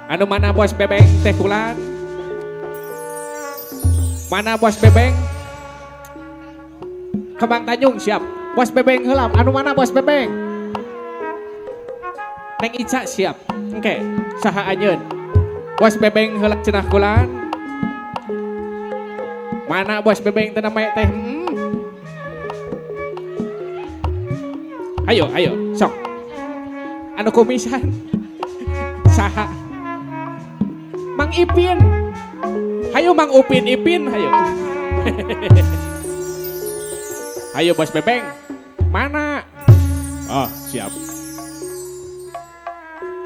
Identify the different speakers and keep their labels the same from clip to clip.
Speaker 1: Anu mana bos bebeng teh kulan? Mana bos bebeng? Kembang Tanjung siap. Bos bebeng heula. Anu mana bos bebeng? Neng Ica siap. Oke, saha anjeun? Bos bebeng heula cenah kulan. Mana bos bebeng teu name teh? Ayo, ayo, sok. Anu kumisan. Saha? Mang Ipin. Hayo Mang Upin Ipin, hayo. Ayo bos bebeng. Mana? Oh, siap.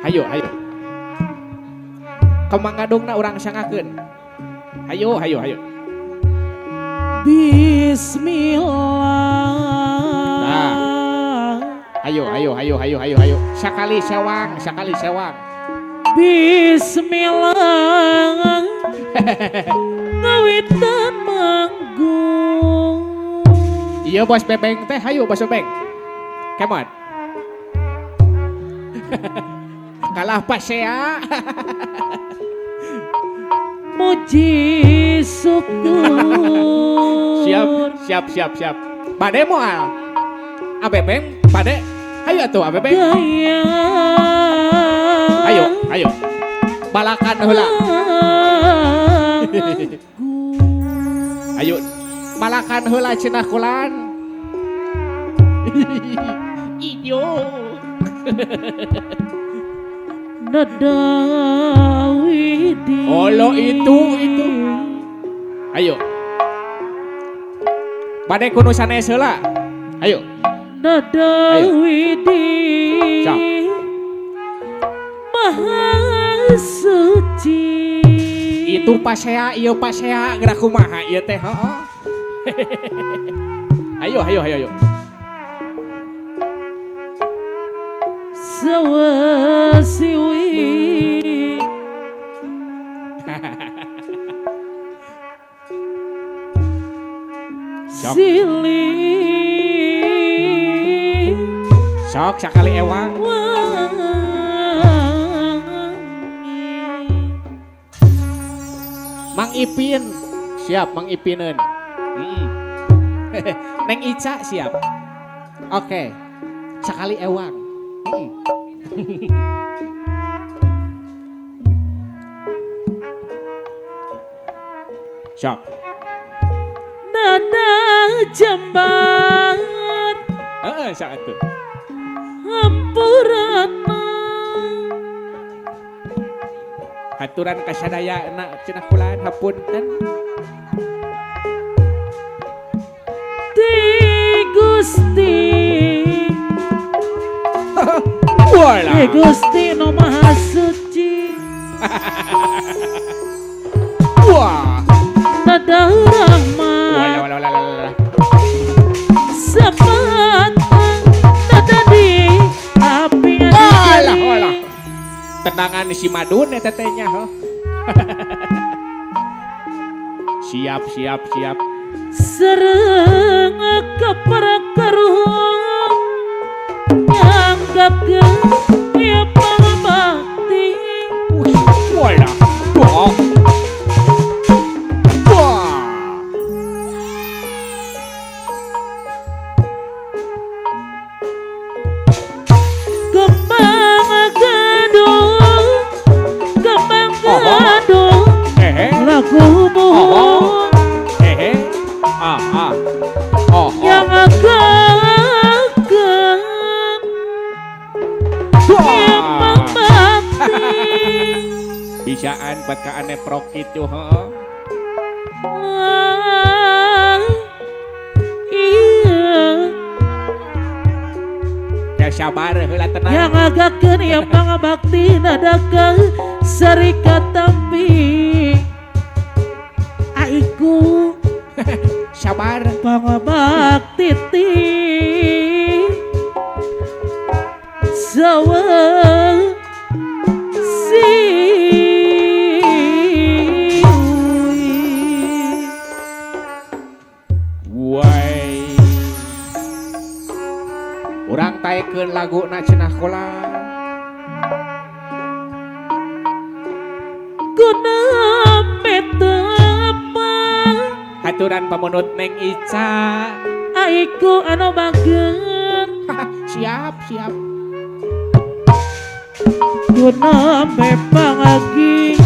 Speaker 1: Hayo, hayo. Kemang gadungna urang sangakeun. Hayo, hayo, hayo.
Speaker 2: Bismillah.
Speaker 1: Nah. Ayo, ayo, ayo, ayo, ayo, ayo. Sakali sewang, sakali sewang.
Speaker 2: Bismillah. Ngawitan manggung.
Speaker 1: Iya bos bebeng teh, hayo bos bebeng. Come on. Kalah pasea.
Speaker 2: Muji syukur.
Speaker 1: Siap, siap, siap, siap. Pade moal. Abebeng, pade. Hayo atuh abebeng.
Speaker 2: Gaya.
Speaker 1: Ayo, ayo. Balakan heula. Ayo. Balakan heula cenah kulan. Ijo.
Speaker 2: Nadawidi.
Speaker 1: Olo itu. Ayo. Pade kudu sanes heula. Ayo.
Speaker 2: Nadawidi.
Speaker 1: Siap.
Speaker 2: Maha suci.
Speaker 1: Itu pasea, iya pasea, gerak kumaha ieu teh, heeh. Ayo, ayo, ayo, ayo.
Speaker 2: Sawasiwi.
Speaker 1: Sok.
Speaker 2: Silih.
Speaker 1: Sok sakali ewang. Mang Ipin. Siap Mang Ipinen. Neng Ica siap. Oke. Sakali ewang. Sok.
Speaker 2: Nada jamban.
Speaker 1: Heeh, sak atuh.
Speaker 2: Hampurana.
Speaker 1: Haturan kasadayana cenah kulan hapunten.
Speaker 2: Ti Gusti.
Speaker 1: Wala.
Speaker 2: Ti Gusti no Maha Suci.
Speaker 1: Wah.
Speaker 2: Nada rahmat.
Speaker 1: Wala.
Speaker 2: Sepat nada di api.
Speaker 1: Wala. Tenangan si Madun ya tetenya, ho. Siap.
Speaker 2: Sereng keperkaruh nyanggapkeun ya pangabakti.
Speaker 1: Wala. Wah.
Speaker 2: Kembang gadung lagumu yang agakkan yang membakti.
Speaker 1: Bisaan buat ka aneh prok itu, heeh.
Speaker 2: Iya.
Speaker 1: Ya sabar heula tenang.
Speaker 2: Yang agakkan yang pangabakti nadaka serikat tampi aiku
Speaker 1: Sabar.
Speaker 2: pangabakti ti sawa
Speaker 1: Wai. Urang taekeun lagu na cenah kola.
Speaker 2: kuna metepang
Speaker 1: haturan pamunut Neng Ica.
Speaker 2: aiku anu bager
Speaker 1: Siap, siap.
Speaker 2: kuna mepang lagi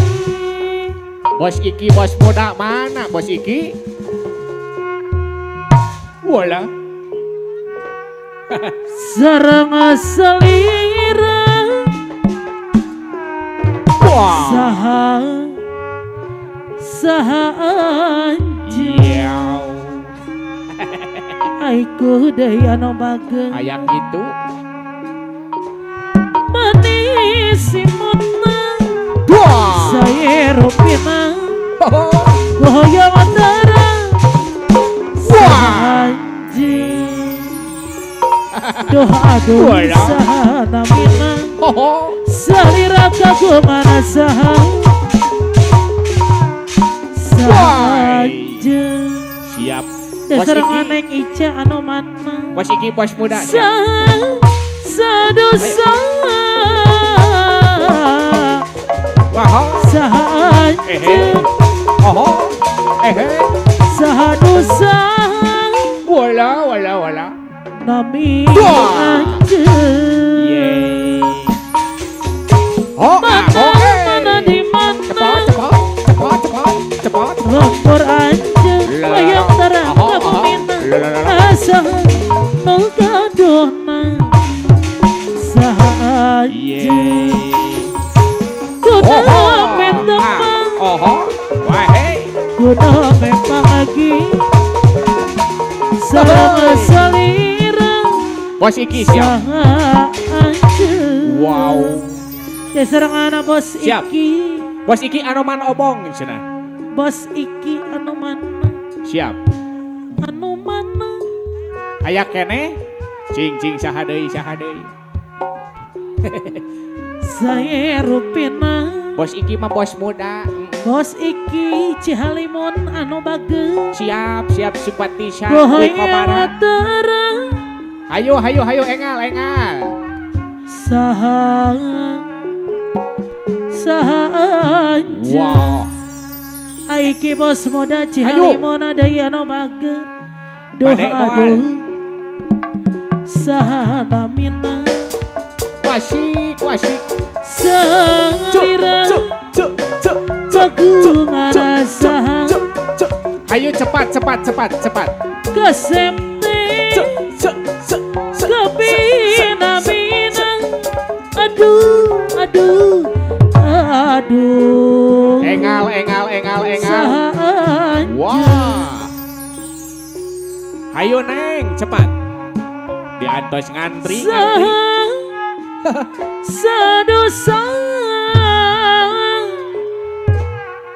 Speaker 1: Bos Iki, bos muda mana bos Iki? Wala.
Speaker 2: sareng selira
Speaker 1: Wah.
Speaker 2: saha anjing
Speaker 1: Iya.
Speaker 2: aiku deui anu bager
Speaker 1: Ayang gitu.
Speaker 2: manis simutna
Speaker 1: Wah.
Speaker 2: saya rupina
Speaker 1: Oh.
Speaker 2: goyang antara
Speaker 1: Wah.
Speaker 2: anjing doa
Speaker 1: Wala.
Speaker 2: saha namina
Speaker 1: Oh.
Speaker 2: salira kagungan saha anjing
Speaker 1: Siap. Bos
Speaker 2: dasar
Speaker 1: Iki,
Speaker 2: neng Ica anu mana
Speaker 1: bos Iki, bos muda. Siap.
Speaker 2: sadosa
Speaker 1: Wah.
Speaker 2: saha anjing
Speaker 1: Oh.
Speaker 2: sadosa
Speaker 1: Wala, wala, wala.
Speaker 2: nami
Speaker 1: Wah.
Speaker 2: anjing
Speaker 1: Yeay. Oh,
Speaker 2: mana di mana
Speaker 1: cepat, cepat, cepat, cepat, cepat.
Speaker 2: lempur anjing wayang terang
Speaker 1: Oh,
Speaker 2: kamu
Speaker 1: oh.
Speaker 2: minta
Speaker 1: Lalalala.
Speaker 2: asa nolgadona saha anjing
Speaker 1: Yeay.
Speaker 2: kuda
Speaker 1: Oh,
Speaker 2: mentang
Speaker 1: oh, wahai.
Speaker 2: kuda memang lagi sama salira
Speaker 1: Bos Iki siap.
Speaker 2: saha anjing
Speaker 1: Wow.
Speaker 2: ya serangan bos
Speaker 1: Siap.
Speaker 2: Iki
Speaker 1: Bos Iki anoman obong cenah.
Speaker 2: bos Iki anu mana
Speaker 1: Siap.
Speaker 2: anu mana
Speaker 1: Aya kene. Cing cing saha deui, saha deui.
Speaker 2: saya rupina
Speaker 1: Bos Iki mah bos muda.
Speaker 2: bos Iki Cihalimun anu bager
Speaker 1: Siap, siap Supati Syah.
Speaker 2: goyang
Speaker 1: Komara.
Speaker 2: terang
Speaker 1: Hayo, hayo, hayo engal, engal.
Speaker 2: saha anjing
Speaker 1: Wow.
Speaker 2: aiki bos moda Cihalimun ada anu bager doa
Speaker 1: Bade, moal.
Speaker 2: aduh saha namina
Speaker 1: Wasik, wasik.
Speaker 2: salira
Speaker 1: cuk,
Speaker 2: kagungan saha
Speaker 1: Ayo cepat, cepat, cepat, cepat.
Speaker 2: kesemte kebina-bina aduh
Speaker 1: Engal, engal, engal, engal.
Speaker 2: saha anjing
Speaker 1: Wah. Ayo Neng, cepat. Diantos ngantri, ngantri.
Speaker 2: sadosa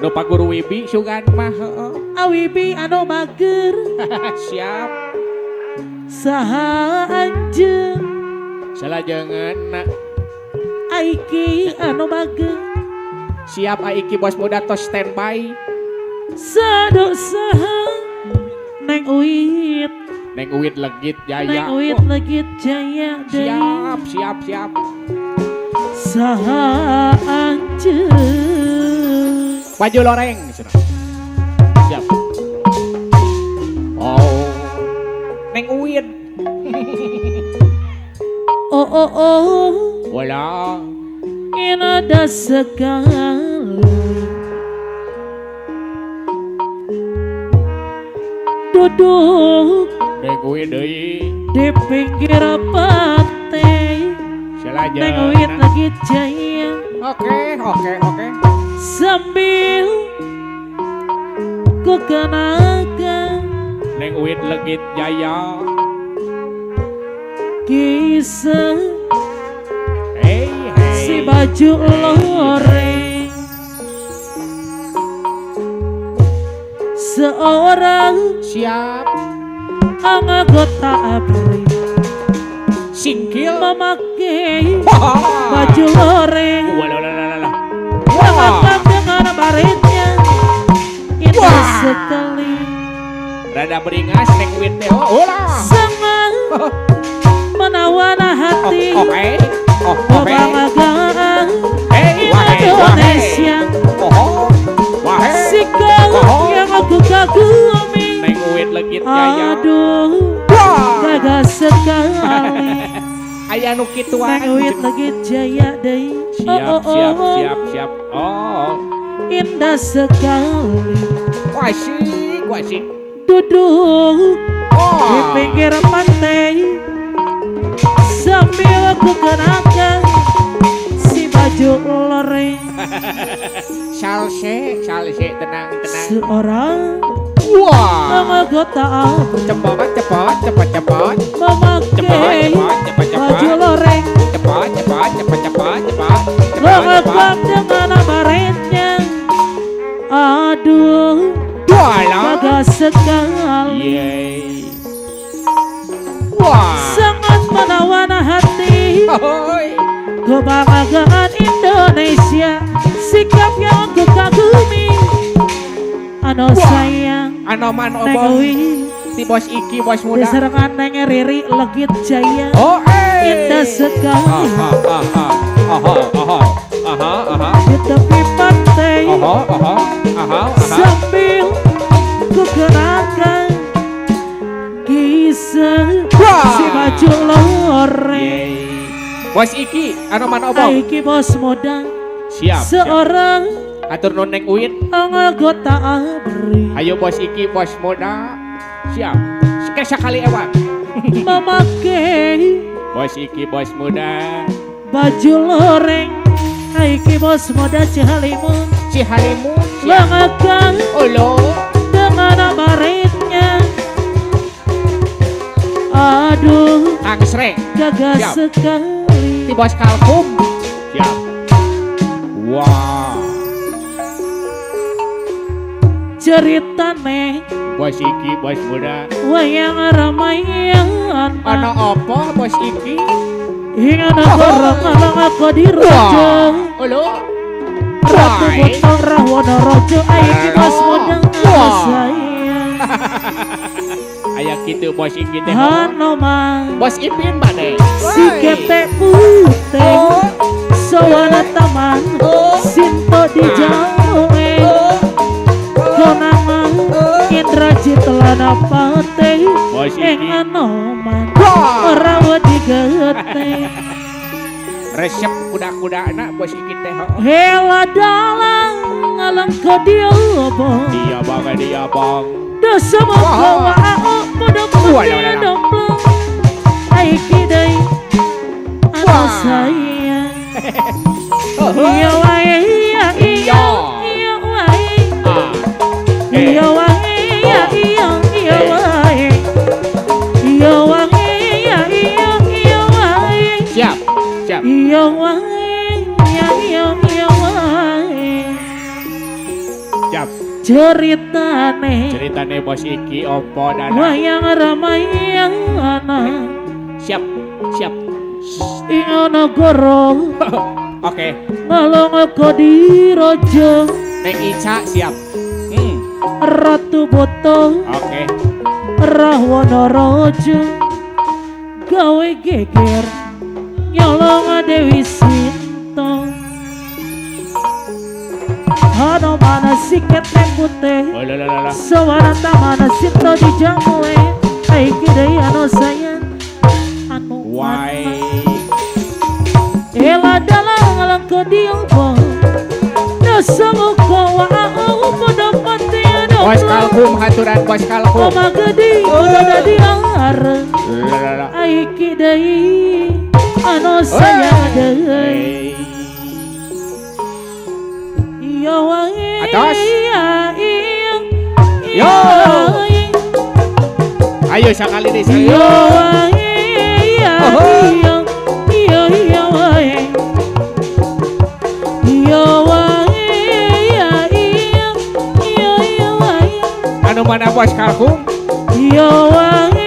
Speaker 1: Lupa guru Wibi, sugan mah. Heeh.
Speaker 2: awibi anu bager
Speaker 1: Siap.
Speaker 2: saha anjeun
Speaker 1: Salah jangan.
Speaker 2: aiki anu bager
Speaker 1: Siap Aiki bos muda tos standby.
Speaker 2: sadosa neng uit
Speaker 1: Neng Uwit legit jaya.
Speaker 2: neng uit
Speaker 1: Wah,
Speaker 2: legit jaya deui
Speaker 1: siap, siap, siap.
Speaker 2: saha anjeun
Speaker 1: Baju loreng. Siap. Oh. Neng Uwit.
Speaker 2: oh
Speaker 1: Wala.
Speaker 2: inada sekali duduk
Speaker 1: Neng Uwit deui.
Speaker 2: di pinggir pantai
Speaker 1: Salah
Speaker 2: neng uit
Speaker 1: jangan.
Speaker 2: lagi jaya
Speaker 1: Oke, oke, oke.
Speaker 2: sambil ku kenakan
Speaker 1: Neng Uwit legit jaya.
Speaker 2: kisah
Speaker 1: Hey, hey.
Speaker 2: si baju loreng seorang
Speaker 1: Siap.
Speaker 2: anggota ABRI
Speaker 1: Singkil.
Speaker 2: memakai
Speaker 1: Wah.
Speaker 2: baju loreng
Speaker 1: Walalala.
Speaker 2: mengangkat dengan baretnya indah
Speaker 1: Wah.
Speaker 2: sekali
Speaker 1: Rada beringas Neng Uwit teh. Oh, ulah.
Speaker 2: sangat menawan hati
Speaker 1: Oke. Oke.
Speaker 2: kebanggaan
Speaker 1: Hey, wahai,
Speaker 2: Indonesia
Speaker 1: wahai. Oh.
Speaker 2: Aduh,
Speaker 1: Wah.
Speaker 2: gagah sekali.
Speaker 1: Aya nu kitu wae.
Speaker 2: Neng Uyut lagi jaya deui.
Speaker 1: Siap. Oh.
Speaker 2: Indah sekali.
Speaker 1: Wasik.
Speaker 2: Duduk
Speaker 1: Oh.
Speaker 2: di pinggir pantai sambil aku kenakan si baju loreng.
Speaker 1: Salse, tenang.
Speaker 2: Seorang
Speaker 1: Wah.
Speaker 2: anggota
Speaker 1: Cepet.
Speaker 2: memakai baju loreng
Speaker 1: Cepet.
Speaker 2: lengkap dengan baretnya. Aduh,
Speaker 1: Walah.
Speaker 2: gagah sekali,
Speaker 1: Yeay. Wah.
Speaker 2: sangat menawan hati.
Speaker 1: Ahoy.
Speaker 2: Kebanggaan Indonesia, sikap yang aku kagumi. Ano
Speaker 1: Wah.
Speaker 2: sayang,
Speaker 1: Anoman
Speaker 2: Neng
Speaker 1: obong.
Speaker 2: Uwi,
Speaker 1: Si bos Iki, bos muda.
Speaker 2: diserangan Neng Riri Legit Jaya.
Speaker 1: Oh,
Speaker 2: Indah sekali
Speaker 1: Aha.
Speaker 2: di tepi pantai sambil ku kenakan kisah
Speaker 1: Wah.
Speaker 2: si baju loreng.
Speaker 1: Yeay. Bos Iki, anoman obong.
Speaker 2: Aiki bos muda,
Speaker 1: Siap.
Speaker 2: seorang
Speaker 1: Atur noneng Uin.
Speaker 2: anggota ABRI
Speaker 1: Ayo bos Iki, bos muda. Siap. Sekali ewan.
Speaker 2: memakai
Speaker 1: Bos Iki, bos muda.
Speaker 2: baju loreng. Aiki bos muda Cihalimun
Speaker 1: Cihalimu.
Speaker 2: lengakan
Speaker 1: Olo.
Speaker 2: dengan baretnya. Aduh,
Speaker 1: Kang Srek.
Speaker 2: gagah
Speaker 1: Siap.
Speaker 2: sekali.
Speaker 1: Si bos Kalkum. Siap. Wah.
Speaker 2: Cerita nih
Speaker 1: Bos Iki, bos muda.
Speaker 2: wayang ramaian
Speaker 1: Ono opo bos Iki?
Speaker 2: hingga negara ngalang aku di Raja.
Speaker 1: Olo.
Speaker 2: Ratu
Speaker 1: Wah.
Speaker 2: Botol Rahwana Rojo Aiki bos muda
Speaker 1: Wah.
Speaker 2: sayang
Speaker 1: Aya kitu bos Iki teh.
Speaker 2: Hanoman
Speaker 1: Bos Ipin mana?
Speaker 2: si ketek putih
Speaker 1: Oh.
Speaker 2: sawana taman Sinto di Jawa konangan Indrajit Lana Pate
Speaker 1: Bos Iki.
Speaker 2: ing Anoman
Speaker 1: Wah.
Speaker 2: rawat digete
Speaker 1: Resep kuda-kuda anak bos Iki teh.
Speaker 2: hela dalang ngalang ke dia bang
Speaker 1: Dia bang.
Speaker 2: dosa membawa aku pada punya domplong aiki day anu
Speaker 1: Wah.
Speaker 2: sayang
Speaker 1: Oh.
Speaker 2: iya wae iya
Speaker 1: Iya.
Speaker 2: wae
Speaker 1: Ah.
Speaker 2: iya wae iya wae iya wae iya wae
Speaker 1: Siap.
Speaker 2: iya wae iya wae
Speaker 1: Siap.
Speaker 2: ceritane
Speaker 1: Bos Iki opo dan
Speaker 2: wayang ramaian
Speaker 1: siap.
Speaker 2: ing nagara
Speaker 1: Oke.
Speaker 2: ngalong di Raja.
Speaker 1: Neng Ica siap.
Speaker 2: Ratu Boto
Speaker 1: Oke.
Speaker 2: Rahwana Raja gawe geger nyolong Dewi Sinta. Hanoman si ketek putih
Speaker 1: Oh la.
Speaker 2: sawana taman Sinta di Jamue aiki deui anu sayang anu
Speaker 1: Why?
Speaker 2: ela dalang ngalang ke dia bang dosa muka wa au pada mati
Speaker 1: Bos Kalkum haturan bos Kalkum.
Speaker 2: Mama gede udah dari ar
Speaker 1: La.
Speaker 2: aiki deui anu sayang deui iya wae
Speaker 1: Atos.
Speaker 2: iya
Speaker 1: Yo. Ayo sekali deh
Speaker 2: iya
Speaker 1: saya.
Speaker 2: wae iya wae iya wae iya wae
Speaker 1: Anu mana bos Kalkum?
Speaker 2: iya wae